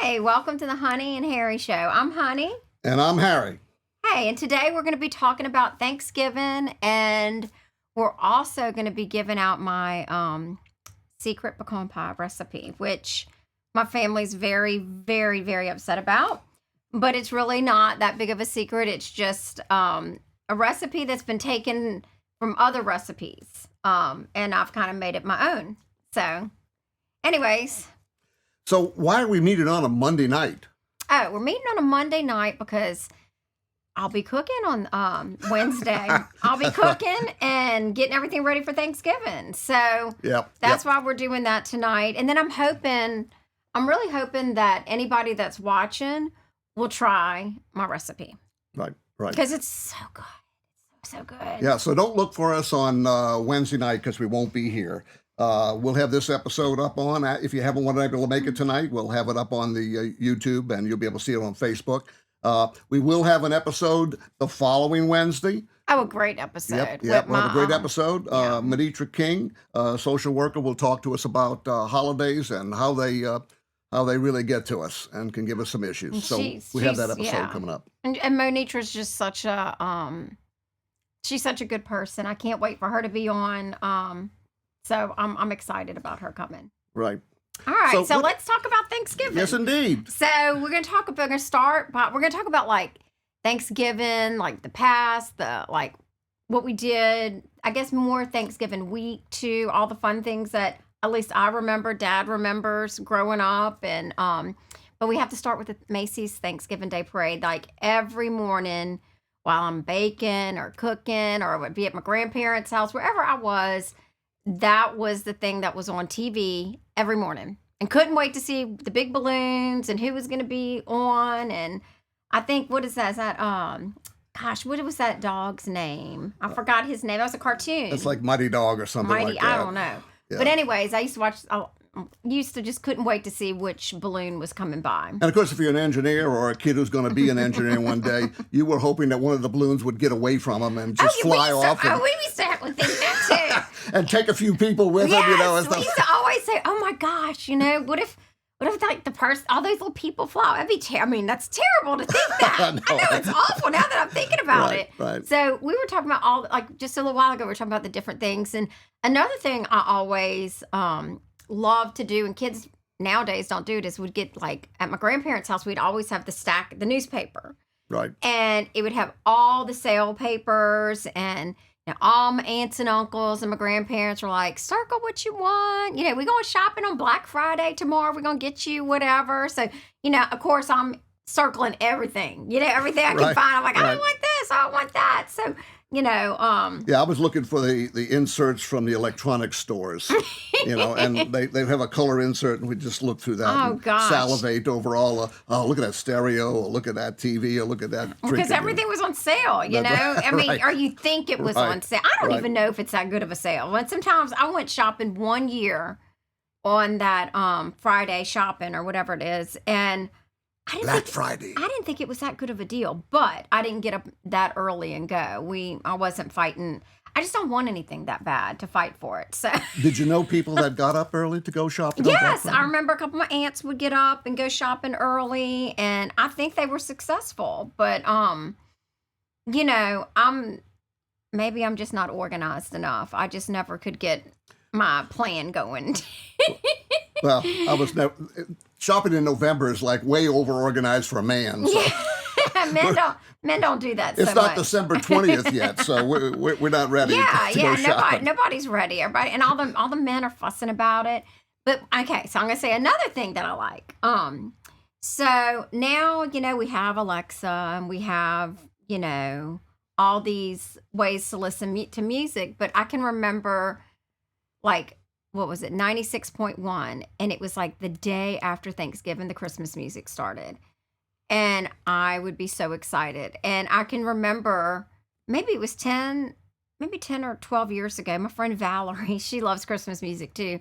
Hey, welcome to the Honey and Harry Show. I'm Honey. And I'm Harry. Hey, and today we're going to be talking about Thanksgiving, and we're also going to be giving out my secret pecan pie recipe, which my family's very, very, very upset about. But it's really not that big of a secret. It's just a recipe that's been taken from other recipes, and I've kind of made it my own. So, anyways. So why are we meeting on a Monday night? Oh, we're meeting on a Monday night because I'll be cooking on Wednesday. I'll be cooking and getting everything ready for Thanksgiving. So that's why we're doing that tonight. And then I'm really hoping that anybody that's watching will try my recipe. Right. Because it's so good. It's so good. Yeah, so don't look for us on Wednesday night because we won't be here. We'll have this episode up on, if you haven't been able to make it tonight, we'll have it up on the YouTube and you'll be able to see it on Facebook. We will have an episode the following Wednesday. Oh, a great episode. We'll have a great episode. Meditra King, social worker, will talk to us about holidays and how they really get to us and can give us some issues. So we have that episode coming up. And Monitra's just such a, she's such a good person. I can't wait for her to be on. So I'm excited about her coming. Right. All right. So let's talk about Thanksgiving. Yes, indeed. So we're going to talk about like Thanksgiving, like the past, like what we did, I guess more Thanksgiving week too, all the fun things that at least I remember, Dad remembers growing up. And, but we have to start with the Macy's Thanksgiving Day Parade. Like every morning while I'm baking or cooking or would be at my grandparents' house, wherever I was, that was the thing that was on TV every morning, and couldn't wait to see the big balloons and who was going to be on. And I think, what is that? Is that, what was that dog's name? I forgot his name. That was a cartoon. It's like Mighty Dog or something like that. I don't know. Yeah. But anyways, I used to just couldn't wait to see which balloon was coming by. And of course, if you're an engineer or a kid who's going to be an engineer one day, you were hoping that one of the balloons would get away from them and just fly off. We used to think that too. And take a few people with them, and we used to always say, "Oh my gosh, what if like the person, all those little people fly? That'd be that's terrible to think that. I know it's awful now that I'm thinking about it. Right. So we were talking about just a little while ago. We were talking about the different things, and another thing I always love to do, and kids nowadays don't do it, is we'd get like at my grandparents' house, we'd always have the newspaper. Right. And it would have all the sale papers, and all my aunts and uncles and my grandparents were like, circle what you want. We're going shopping on Black Friday tomorrow. We're going to get you whatever. So, of course, I'm circling everything, everything I can find. I'm like, I don't want this. I don't want that. So, I was looking for the inserts from the electronic stores, and they have a color insert, and we just look through that and salivate over all look at that stereo, or look at that TV, or look at that. Because everything was on sale, I mean, or you think it was on sale. I don't even know if it's that good of a sale. But sometimes I went shopping one year on that Friday shopping or whatever it is, and Black Friday. I didn't think it was that good of a deal, but I didn't get up that early and go. I wasn't fighting. I just don't want anything that bad to fight for it. So, did you know people that got up early to go shopping? Yes, I remember a couple of my aunts would get up and go shopping early, and I think they were successful. But maybe I'm just not organized enough. I just never could get my plan going. Well, I was never. Shopping in November is like way over organized for a man. So. Men don't do that. It's not December 20th yet, so we're not ready. To go shopping. Nobody's ready. Everybody, and all the men are fussing about it. But okay, so I'm gonna say another thing that I like. So now we have Alexa, and we have all these ways to listen to music. But I can remember, like, what was it, 96.1, and it was like the day after Thanksgiving, the Christmas music started, and I would be so excited. And I can remember, maybe it was 10 or 12 years ago, my friend Valerie, she loves Christmas music too,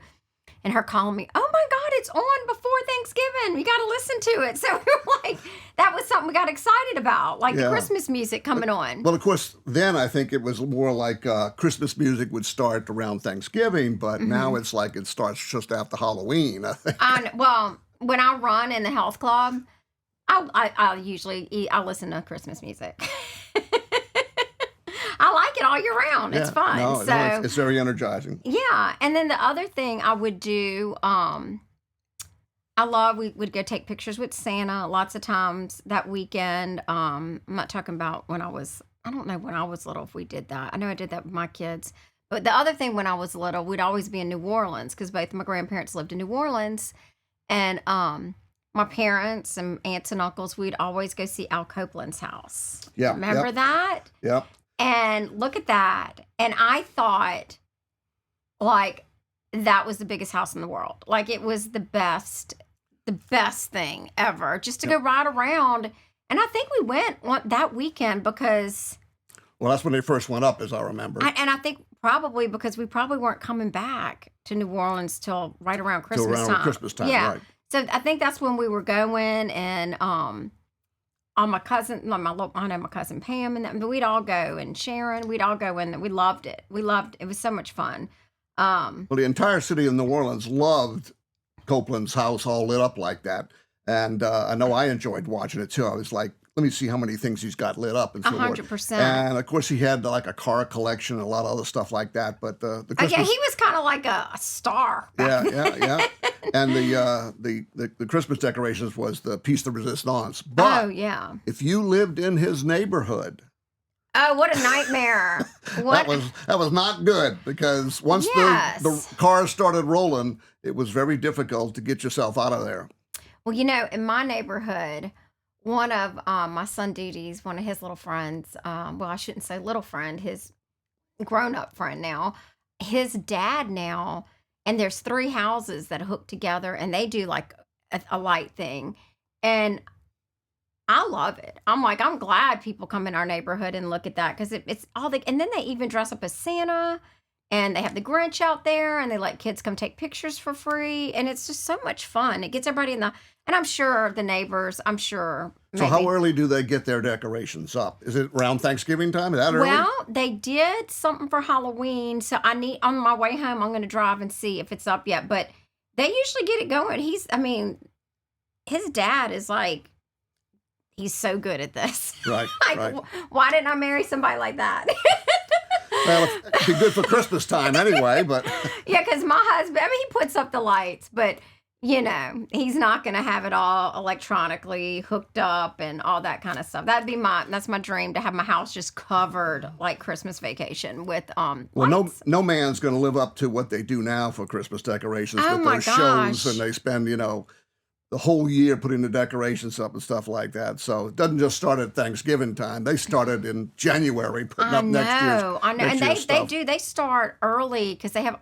and her calling me, "Oh my God, it's on before Thanksgiving. You got to listen to it." So we were like, that was something we got excited about, like the Christmas music coming on. Well, of course, then I think it was more like Christmas music would start around Thanksgiving, but now it's like it starts just after Halloween, I think. Well, when I run in the health club, I usually I listen to Christmas music. I like it all year round. It's fun. No, So it's very energizing. yeah, and then the other thing I would do, we would go take pictures with Santa lots of times that weekend. I'm not talking about I don't know when I was little if we did that. I know I did that with my kids. But the other thing when I was little, we'd always be in New Orleans because both my grandparents lived in New Orleans. And my parents and aunts and uncles, we'd always go see Al Copeland's house. Yeah. Remember that? Yep. And look at that. And I thought, like, that was the biggest house in the world. Like, it was the best thing ever just to go ride around. And I think we went that weekend because... Well, that's when they first went up, as I remember. And I think probably because we probably weren't coming back to New Orleans till right around Christmas time. Christmas time, yeah. right. So I think that's when we were going, and all my cousin, I know my cousin Pam, and we'd all go, and Sharon, we'd all go in. We loved it. It was so much fun. Well, the entire city of New Orleans loved Copeland's house all lit up like that. And I know I enjoyed watching it too. I was like, let me see how many things he's got lit up and so forth. 100%. And of course, he had like a car collection and a lot of other stuff like that. But the Christmas, he was kind of like a star. Yeah. And the Christmas decorations was the piece de resistance. But if you lived in his neighborhood, oh, what a nightmare! That was not good because once the cars started rolling, it was very difficult to get yourself out of there. Well, in my neighborhood, one of my son Didi's, one of his little friends, well, I shouldn't say little friend, his grown-up friend now, his dad now, and there's 3 houses that hook together, and they do like a light thing, and I love it. I'm glad people come in our neighborhood and look at that because it's all and then they even dress up as Santa. And they have the Grinch out there, and they let kids come take pictures for free. And it's just so much fun. It gets everybody and I'm sure the neighbors, So how early do they get their decorations up? Is it around Thanksgiving time? Is that early? Well, they did something for Halloween. So on my way home, I'm going to drive and see if it's up yet. But they usually get it going. His dad is like, he's so good at this. Right, right. Why didn't I marry somebody like that? Well, it'd be good for Christmas time anyway, but... Yeah, because my husband, he puts up the lights, but, he's not going to have it all electronically hooked up and all that kind of stuff. That's my dream, to have my house just covered like Christmas Vacation with lights. No man's going to live up to what they do now for Christmas decorations with those shows, and they spend, the whole year putting the decorations up and stuff like that. So it doesn't just start at Thanksgiving time. They started in January putting up next year's stuff. I know. And they do. They start early because they have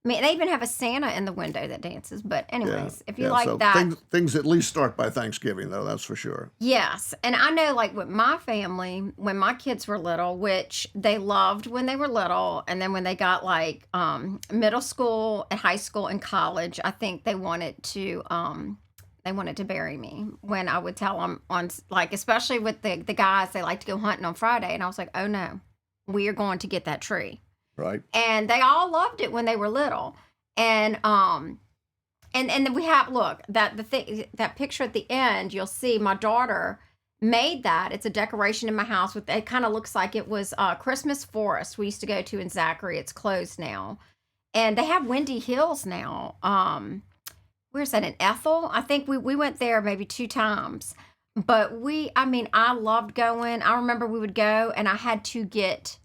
they even have a Santa in the window that dances. But anyways, if you like that. Things at least start by Thanksgiving, though, that's for sure. Yes. And I know, like, with my family, when my kids were little, which they loved when they were little, and then when they got, like, middle school and high school and college, I think they wanted to bury me when I would tell them especially with the guys, they like to go hunting on Friday. And I was like, oh no, we are going to get that tree. Right. And they all loved it when they were little. And then we have, look, that picture at the end, you'll see my daughter made that. It's a decoration in my house it kind of looks like it was Christmas forest we used to go to in Zachary. It's closed now. And they have Windy Hills now. Where's that, in Ethel? I think we went there maybe 2 times. But I loved going. I remember we would go, and I had to get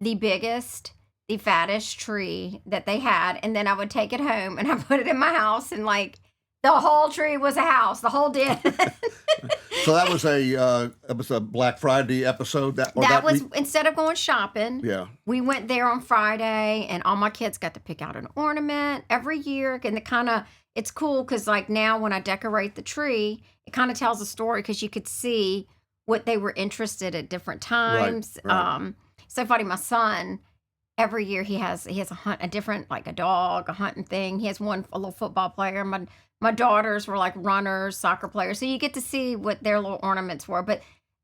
the biggest, the fattest tree that they had, and then I would take it home, and I put it in my house, and like the whole tree was a house, the whole den. So that was a Black Friday episode. That was instead of going shopping. Yeah, we went there on Friday, and all my kids got to pick out an ornament every year, and it's cool because like now when I decorate the tree, it kind of tells a story because you could see what they were interested at different times. Right. So funny, my son, every year he has a different, like a dog, a hunting thing. He has a little football player. My daughters were like runners, soccer players. So you get to see what their little ornaments were.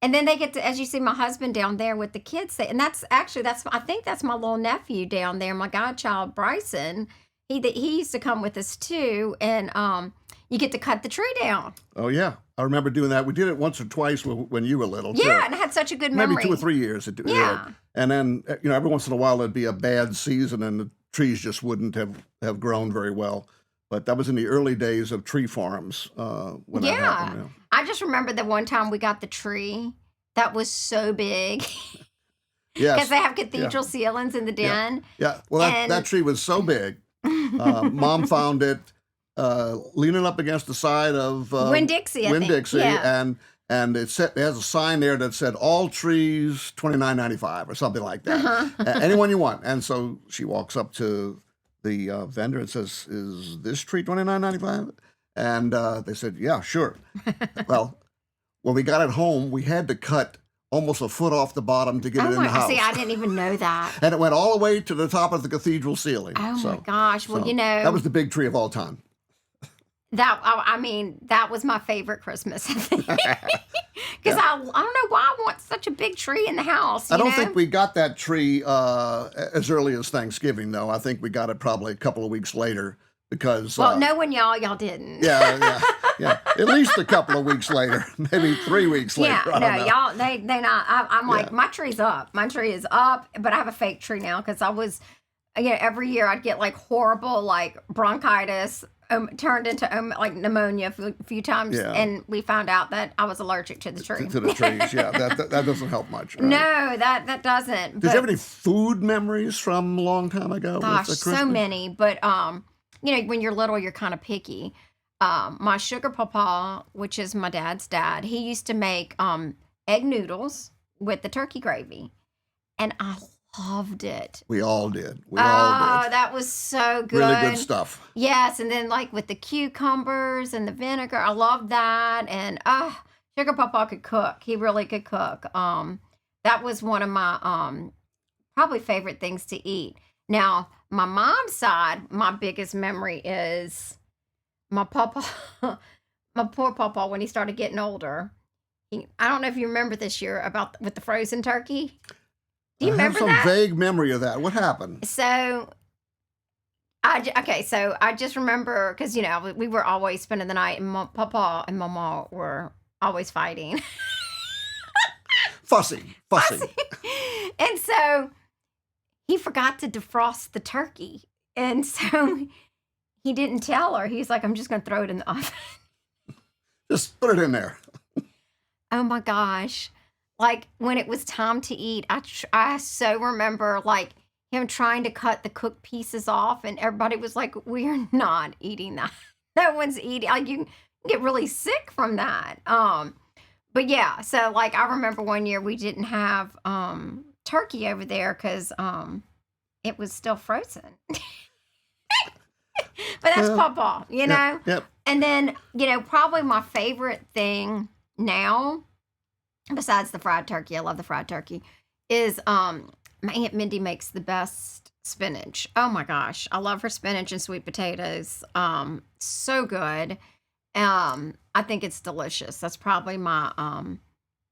And then they get to, as you see, my husband down there with the kids. And I think that's my little nephew down there, my godchild, Bryson. He used to come with us too. And you get to cut the tree down. Oh, yeah. I remember doing that. We did it once or twice when you were little, too. Yeah, and I had such a good memory. Maybe 2 or 3 years. Yeah. And then, every once in a while, there'd be a bad season and the trees just wouldn't have grown very well. But that was in the early days of tree farms when that happened. Yeah. I just remember the one time we got the tree that was so big. Yes. Because they have cathedral ceilings in the den. Yeah. Well, that tree was so big. Mom found it leaning up against the side of Winn-Dixie, I think. Winn-Dixie, Yeah. and it has a sign there that said all trees $29.95 or something like that. Anyone you want. And so she walks up to the vendor and says, "Is this tree $29.95?" And they said, "Yeah, sure." Well, when we got it home, we had to cut almost a foot off the bottom to get it in the house. See, I didn't even know that. And it went all the way to the top of the cathedral ceiling. Oh, my gosh. Well, that was the big tree of all time. That was my favorite Christmas. Because I don't know why I want such a big tree in the house. I don't think we got that tree as early as Thanksgiving, though. I think we got it probably a couple of weeks later because... Well, knowing y'all didn't. Yeah. At least a couple of weeks later, maybe 3 weeks later. Yeah, y'all, they not. I'm like, my tree's up. My tree is up, but I have a fake tree now because I was, every year I'd get like horrible like bronchitis, turned into like pneumonia a few times, and we found out that I was allergic to the tree. To the trees, yeah. That doesn't help much. Right? No, that doesn't. Did you have any food memories from a long time ago? Gosh, so many. But when you're little, you're kind of picky. My sugar papa, which is my dad's dad, he used to make egg noodles with the turkey gravy, and I loved it. We all did. Oh, that was so good. Really good stuff. Yes, and then like with the cucumbers and the vinegar, I loved that. And sugar papa could cook. He really could cook. That was one of my probably favorite things to eat. Now, my mom's side, my biggest memory is my papa, my poor papa, when he started getting older. I don't know if you remember this year with the frozen turkey. Do you remember that? I have some vague memory of that. What happened? So, I just remember because we were always spending the night, and my papa and mama were always fighting. Fussy. And so he forgot to defrost the turkey, and so he didn't tell her. He's like, "I'm just going to throw it in the oven." Just put it in there. Oh my gosh. Like when it was time to eat, I so remember like him trying to cut the cooked pieces off, and everybody was like, "We're not eating that. No one's eating." Like you get really sick from that. But yeah, so like I remember one year we didn't have turkey over there because it was still frozen. But that's Papa, Yep. And then, probably my favorite thing now, besides the fried turkey, I love the fried turkey, is my Aunt Mindy makes the best spinach. Oh my gosh. I love her spinach and sweet potatoes. So good. I think it's delicious. That's probably my I'm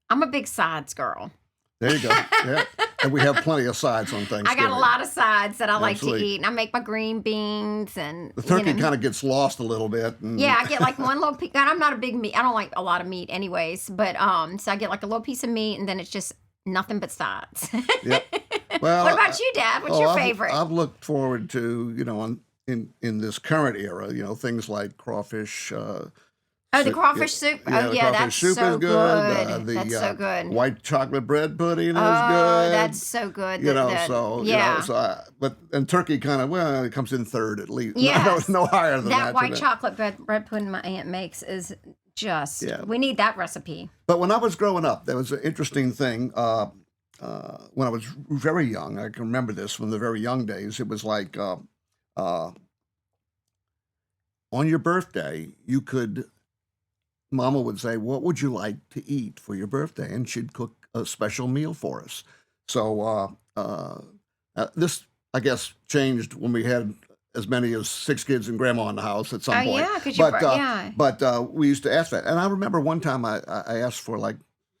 a big sides girl. There you go. Yeah. And we have plenty of sides on Thanksgiving. I got a lot of sides that I like to Absolutely. eat. And I make my green beans and The turkey kind of gets lost a little bit. And... Yeah, I get like one little piece. I'm not a big meat. I don't like a lot of meat anyways, but so I get like a little piece of meat and then it's just nothing but sides. Yep. Well, what about you, Dad? What's your favorite? I've looked forward to, in this current era, things like crawfish. The crawfish soup. Yeah, Oh, yeah, that's soup so is good. That's so good. White chocolate bread pudding is good. Oh, that's so good. And turkey kind of, it comes in third at least. Yes. No higher than that. That white chocolate bread pudding my aunt makes is just, we need that recipe. But when I was growing up, there was an interesting thing. When I was very young, I can remember this from the very young days. It was like on your birthday, Mama would say, "What would you like to eat for your birthday?" And she'd cook a special meal for us. So this, I guess, changed when we had as many as 6 kids and Grandma in the house at some point. Yeah, because But we used to ask that. And I remember one time I asked for like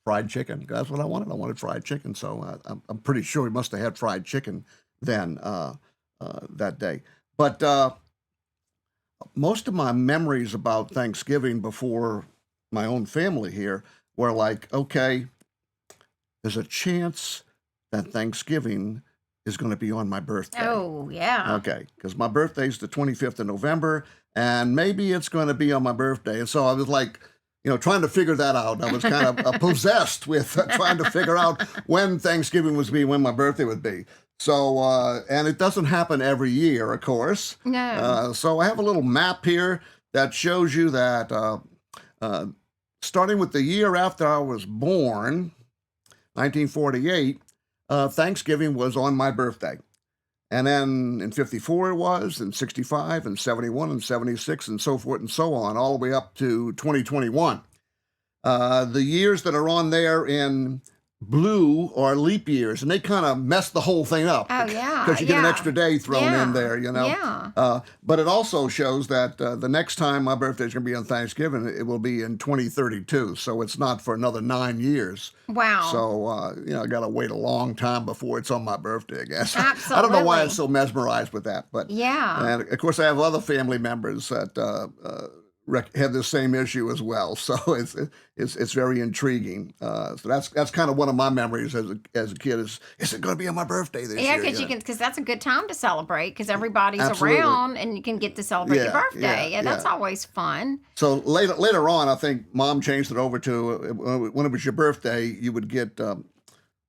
fried chicken. That's what I wanted. I wanted fried chicken. So I'm pretty sure we must have had fried chicken then that day. But most of my memories about Thanksgiving before my own family here were like, okay, there's a chance that Thanksgiving is going to be on my birthday. Oh, yeah. Okay, because my birthday's the 25th of November, and maybe it's going to be on my birthday. And so I was like, trying to figure that out. I was kind of possessed with trying to figure out when Thanksgiving was be, when my birthday would be. So, and it doesn't happen every year, of course. No. So I have a little map here that shows you that starting with the year after I was born, 1948, Thanksgiving was on my birthday. And then in 54 it was, and 65, and 71, and 76, and so forth and so on, all the way up to 2021. The years that are on there in blue are leap years, and they kind of mess the whole thing up. Oh, yeah. Because you get an extra day thrown in there, Yeah. But it also shows that the next time my birthday is going to be on Thanksgiving, it will be in 2032. So it's not for another 9 years. Wow. So, I got to wait a long time before it's on my birthday, I guess. Absolutely. I don't know why I'm so mesmerized with that. But yeah. And of course, I have other family members that have the same issue as well. So it's very intriguing. So that's kind of one of my memories as a kid is it going to be on my birthday this year? Yeah, because that's a good time to celebrate because everybody's Absolutely. around and you can get to celebrate your birthday. Yeah, That's always fun. So later on, I think Mom changed it over to when it was your birthday, you would get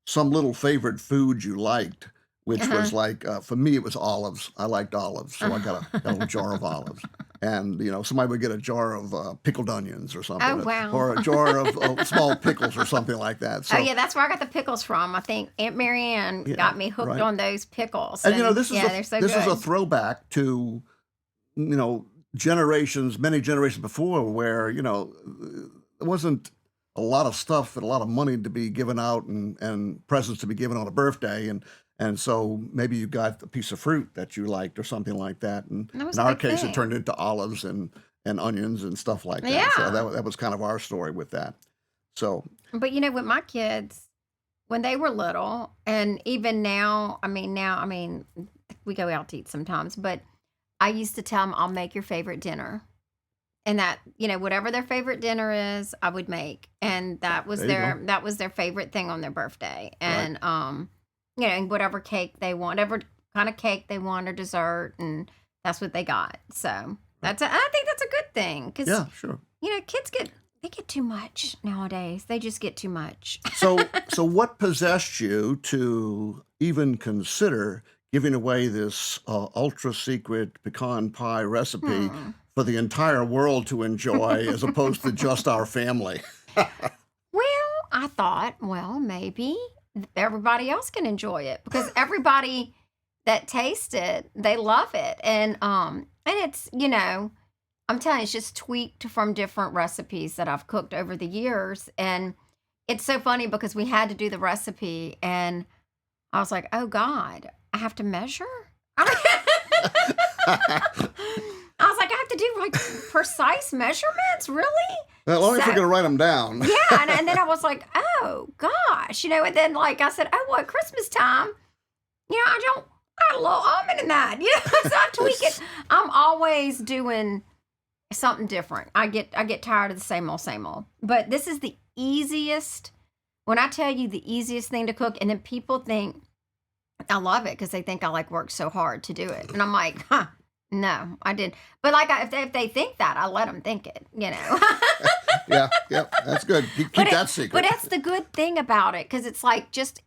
some little favorite food you liked, which was like, for me, it was olives. I liked olives, so I got a little jar of olives. And, somebody would get a jar of pickled onions or something. Oh, wow. Or a jar of small pickles or something like that. So, oh, yeah, that's where I got the pickles from. I think Aunt Marianne got me hooked on those pickles. And, this is they're so this good. is a throwback to, many generations before where, there wasn't a lot of stuff and a lot of money to be given out and presents to be given on a birthday. And so maybe you got a piece of fruit that you liked or something like that. And in our case, it turned into olives and onions and stuff like that. Yeah. So that was kind of our story with that. So. But, with my kids, when they were little, and even now, we go out to eat sometimes, but I used to tell them, I'll make your favorite dinner. And that, whatever their favorite dinner is, I would make. And that was their favorite thing on their birthday. And, and whatever cake they want, whatever kind of cake they want or dessert, and that's what they got. So I think that's a good thing because yeah, sure. Kids get too much nowadays. They just get too much. So what possessed you to even consider giving away this ultra secret pecan pie recipe for the entire world to enjoy as opposed to just our family? Well, I thought, maybe everybody else can enjoy it because everybody that tastes it, they love it. And it's, I'm telling you, it's just tweaked from different recipes that I've cooked over the years. And it's so funny because we had to do the recipe and I was like, oh God, I have to measure? I was like, I have to do like precise measurements? Really? As long as you're going to write them down. Yeah. And then I was like, oh gosh, and then like I said, oh, at Christmas time, I add a little almond in that, so I tweak it. I'm always doing something different. I get tired of the same old. But this is the easiest, when I tell you the easiest thing to cook, and then people think I love it because they think I work so hard to do it. And I'm like, no, I didn't. But if they think that, I let them think it, Yeah, that's good. Keep that secret. But that's the good thing about it because it's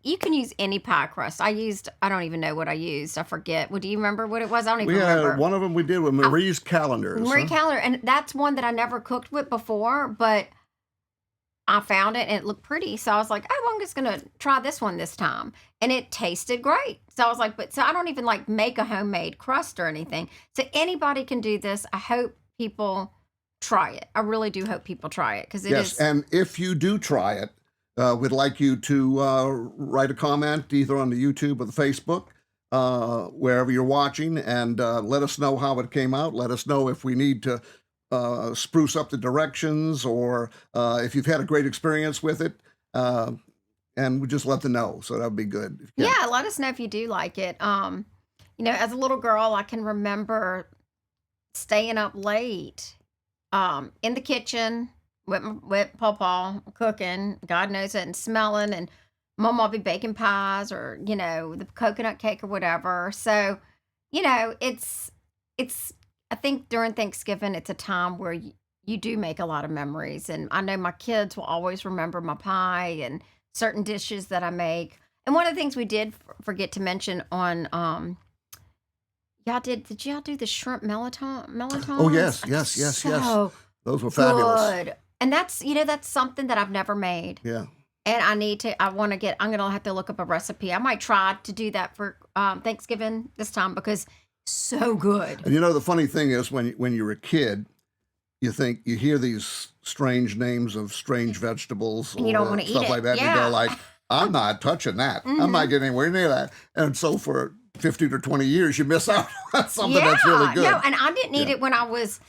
you can use any pie crust. I don't even know what I used. I forget. Do you remember what it was? I don't even remember. One of them we did with Marie's calendars. Calendar, and that's one that I never cooked with before, but I found it and it looked pretty. So I was like, oh, well, I'm just going to try this one this time. And it tasted great. So I was like, so I don't even make a homemade crust or anything. So anybody can do this. I hope people try it. I really do hope people try it because it is. Yes, and if you do try it, we'd like you to write a comment either on the YouTube or the Facebook, wherever you're watching, and let us know how it came out. Let us know if we need to spruce up the directions or if you've had a great experience with it. And we just let them know. So that would be good. Yeah, let us know if you do like it. As a little girl, I can remember staying up late, in the kitchen with Pawpaw cooking, God knows it, and smelling, and Mom will be baking pies or, the coconut cake or whatever. So, it's I think during Thanksgiving, it's a time where you do make a lot of memories. And I know my kids will always remember my pie and certain dishes that I make. And one of the things we did forget to mention on, did y'all do the shrimp melon? Oh, yes. Those were fabulous. Good. And that's something that I've never made. Yeah. And I'm going to have to look up a recipe. I might try to do that for Thanksgiving this time because so good. And the funny thing is when you're a kid, you hear these strange names of strange vegetables and you don't want to stuff eat like it. that. Yeah. And you go like, I'm not touching that. I'm not getting anywhere near that. And so for 15 or 20 years, you miss out on something that's really good. No, and I didn't eat it when I wasn't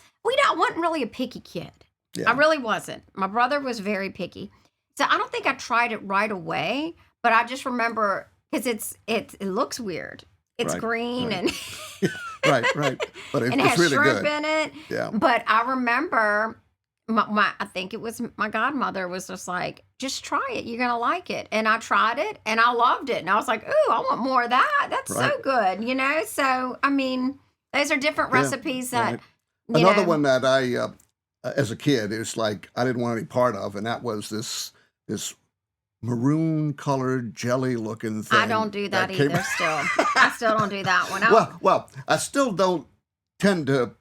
really a picky kid. Yeah. I really wasn't. My brother was very picky. So I don't think I tried it right away, but I just remember because it looks weird. It's green and right. But and it it's has really shrimp good. in it. Yeah. But I remember I think it was my godmother was just like, just try it. You're gonna like it. And I tried it and I loved it. And I was like, ooh, I want more of that. That's so good, So I mean, those are different recipes that Another one that I as a kid, it's like I didn't want any part of, and that was this maroon colored jelly looking thing. I don't do that either. I still don't do that one. Well, I still don't tend to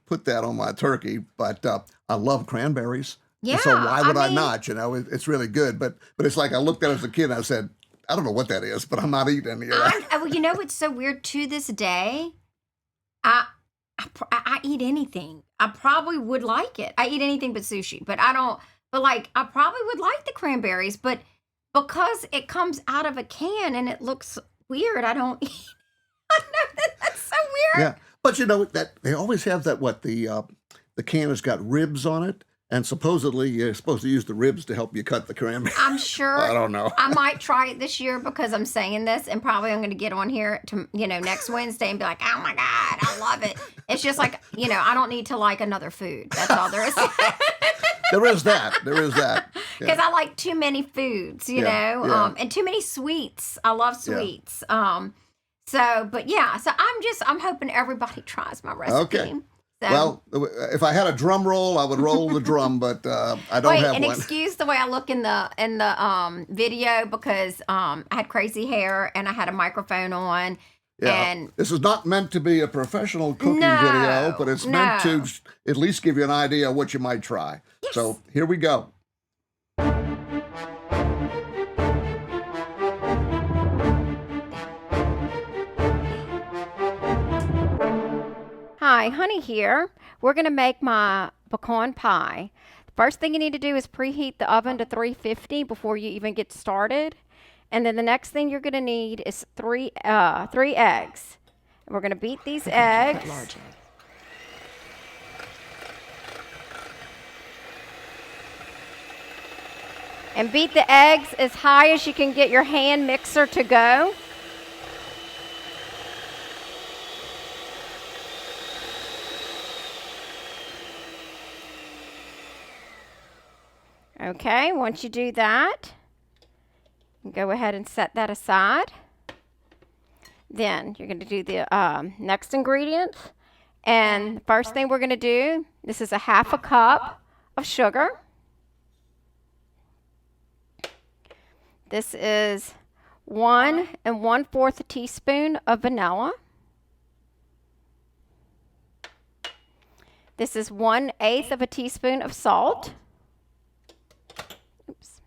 put that on my turkey, but I love cranberries. Yeah. And so why would I not? It's really good, but it's like I looked at it as a kid and I said, I don't know what that is, but I'm not eating any of that. It's so weird. To this day, I eat anything. I probably would like it. I eat anything but sushi, but I don't. But I probably would like the cranberries, but because it comes out of a can and it looks weird, I don't eat. I know that's so weird. Yeah, but that they always have that. The can has got ribs on it, and supposedly you're supposed to use the ribs to help you cut the cranberries. I'm sure. I don't know. I might try it this year because I'm saying this, and probably I'm going to get on here to next Wednesday and be like, oh my God, I love it. It's just like I don't need to like another food. That's all there is. There is that. Because I like too many foods, and too many sweets. I love sweets. Yeah. So I'm hoping everybody tries my recipe. Okay. So, well, if I had a drum roll, I would roll the drum, but I don't have one. Excuse the way I look in the video because I had crazy hair and I had a microphone on. Yeah. And this is not meant to be a professional cooking video, but it's meant to at least give you an idea of what you might try. Yes. So here we go. Hi, Honey here. We're going to make my pecan pie. The first thing you need to do is preheat the oven to 350 before you even get started. And then the next thing you're going to need is three eggs. And we're going to beat these eggs. And beat the eggs as high as you can get your hand mixer to go. Okay, once you do that, go ahead and set that aside. Then you're going to do the next ingredient. And the first thing we're going to do, this is a half a cup of sugar. This is 1 1/4 teaspoon of vanilla. This is 1/8 of a teaspoon of salt. Oops.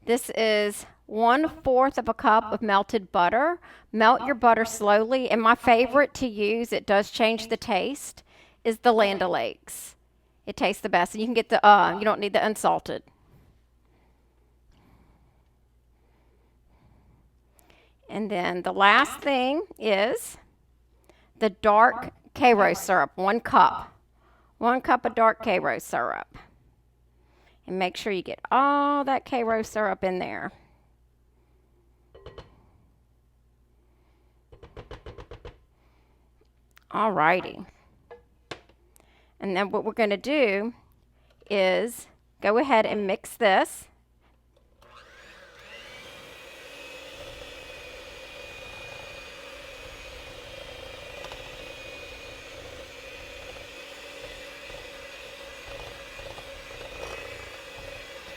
This is 1/4 of a cup of melted butter. Melt your butter slowly, and my favorite to use, it does change the taste, is the Land O'Lakes. It tastes the best, and you can get the you don't need the unsalted. And then the last thing is the dark Karo syrup, 1 cup. 1 cup of dark Karo syrup. And make sure you get all that Karo syrup in there. Alrighty. And then what we're going to do is go ahead and mix this.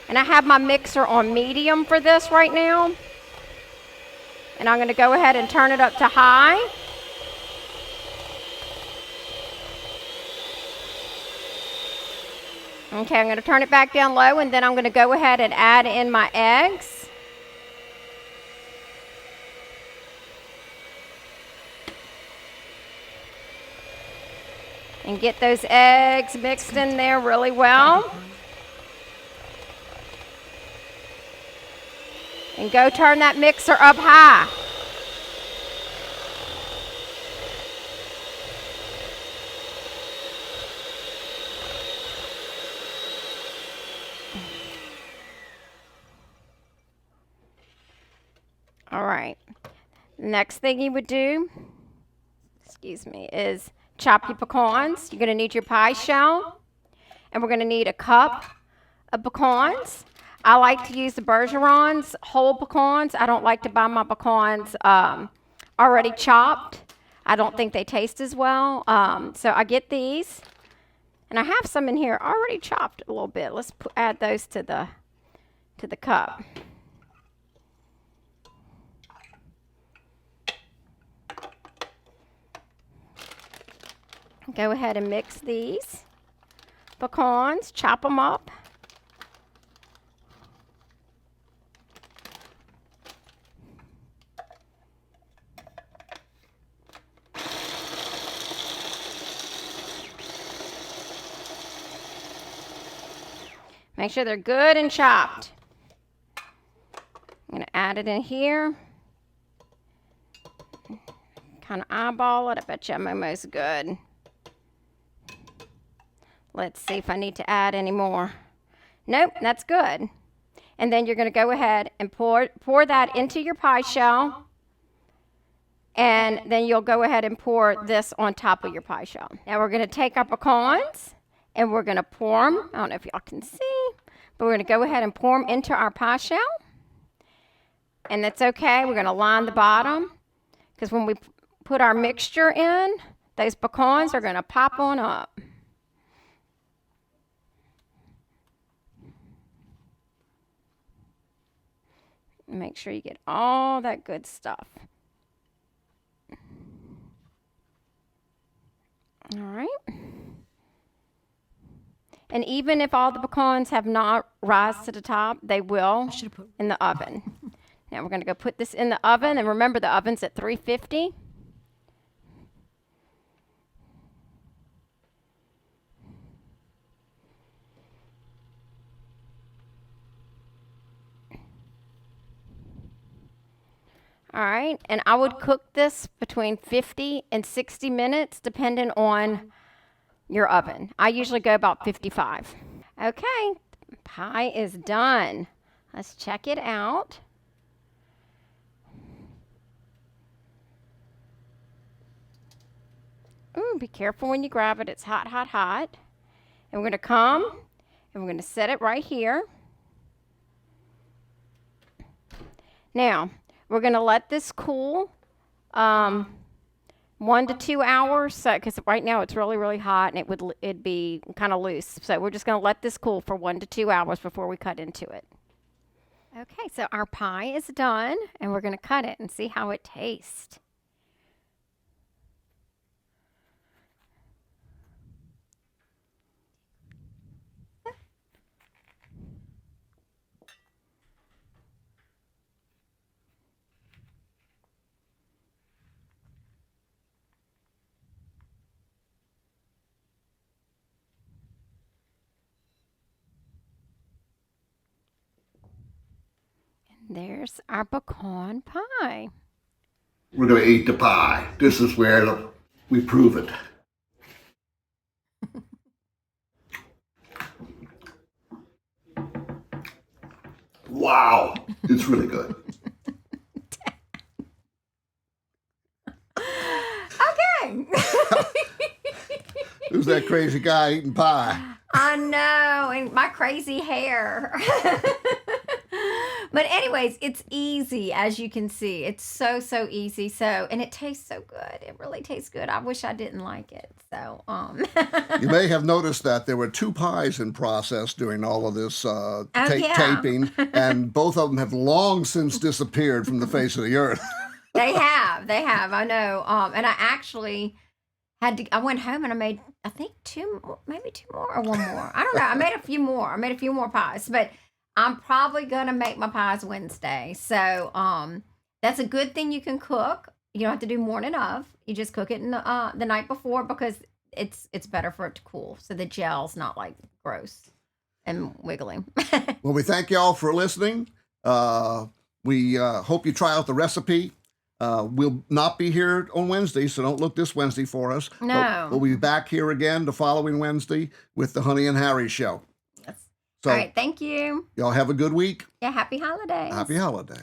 And I have my mixer on medium for this right now. And I'm going to go ahead and turn it up to high. Okay, I'm going to turn it back down low, and then I'm going to go ahead and add in my eggs. And get those eggs mixed in there really well. And go turn that mixer up high. All right. Next thing you would do, is chop your pecans. You're going to need your pie shell, and we're going to need a cup of pecans. I like to use the Bergerons whole pecans. I don't like to buy my pecans already chopped. I don't think they taste as well. So I get these, and I have some in here already chopped a little bit. Let's add those to the cup. Go ahead and mix these pecans, chop them up. Make sure they're good and chopped. I'm going to add it in here. Kind of eyeball it. I bet you I'm almost good. Let's see if I need to add any more. Nope, that's good. And then you're going to go ahead and pour that into your pie shell. And then you'll go ahead and pour this on top of your pie shell. Now we're going to take our pecans and we're going to pour them. I don't know if y'all can see, but we're going to go ahead and pour them into our pie shell. And that's okay. We're going to line the bottom because when we put our mixture in, those pecans are going to pop on up. Make sure you get all that good stuff. All right. And even if all the pecans have not rise to the top, they will in the oven. Now we're going to go put this in the oven. And remember, the oven's at 350. All right, and I would cook this between 50 and 60 minutes, depending on your oven. I usually go about 55. Okay, pie is done. Let's check it out. Ooh, be careful when you grab it. It's hot, hot, hot. And we're going to come and we're going to set it right here. Now, we're going to let this cool 1 to 2 hours, so because right now it's really, really hot and it'd be kind of loose. So we're just going to let this cool for 1 to 2 hours before we cut into it. Okay, so our pie is done, and we're going to cut it and see how it tastes. There's our pecan pie. We're going to eat the pie. This is where we prove it. Wow, it's really good. Okay. It was Who's that crazy guy eating pie? I know, and my crazy hair. But anyways, it's easy, as you can see. It's so easy. So, and it tastes so good. It really tastes good. I wish I didn't like it. So, You may have noticed that there were 2 pies in process during all of this taping, and both of them have long since disappeared from the face of the earth. They have. I know. And I actually I went home and I made, I think 2, maybe 2 more or 1 more. I don't know. I made a few more pies, but I'm probably going to make my pies Wednesday. So, that's a good thing you can cook. You don't have to do morning of. You just cook it in the night before, because it's better for it to cool. So the gel's not like gross and wiggly. Well, we thank y'all for listening. We hope you try out the recipe. We'll not be here on Wednesday, so don't look this Wednesday for us. No. We'll be back here again the following Wednesday with the Honey and Harry Show. Yes. So, all right. Thank you. Y'all have a good week. Yeah. Happy holidays. Happy holidays.